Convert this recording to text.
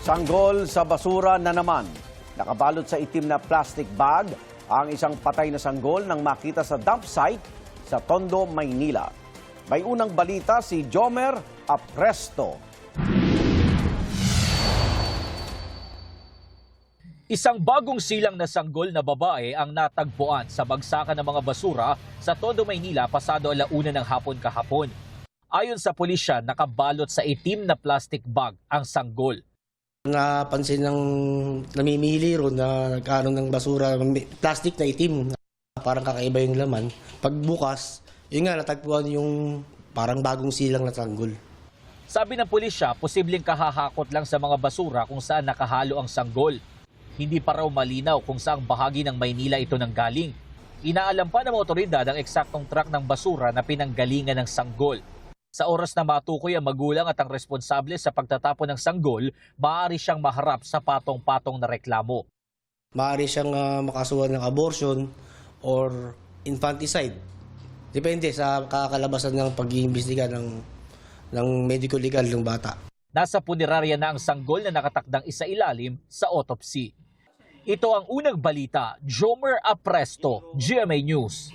Sanggol sa basura na naman. Nakabalot sa itim na plastic bag ang isang patay na sanggol nang makita sa dump site sa Tondo, Maynila. May unang balita si Jomer Apresto. Isang bagong silang na sanggol na babae ang natagpuan sa bagsakan ng mga basura sa Tondo, Maynila pasado 1:00 ng hapon kahapon. Ayon sa pulisya, nakabalot sa itim na plastic bag ang sanggol. Napansin ng namimili ron na nagkaano ng basura, plastic na itim. Parang kakaiba yung laman. Pagbukas, yun nga, natagpuan yung parang bagong silang na sanggol. Sabi ng pulisya, posibleng kahahakot lang sa mga basura kung saan nakahalo ang sanggol. Hindi pa raw malinaw kung saang bahagi ng Maynila ito nanggaling. Inaalam pa ng otoridad ang eksaktong truck ng basura na pinanggalingan ng sanggol. Sa oras na matukoy ang magulang at ang responsable sa pagtatapon ng sanggol, maaari siyang maharap sa patong-patong na reklamo. Maaari siyang makasuhan ng abortion or infanticide. Depende sa kakalabasan ng pag-iimbestiga ng medico-legal ng bata. Nasa punerarya na ang sanggol na nakatakdang isailalim sa autopsy. Ito ang unang balita. Jomer Apresto, GMA News.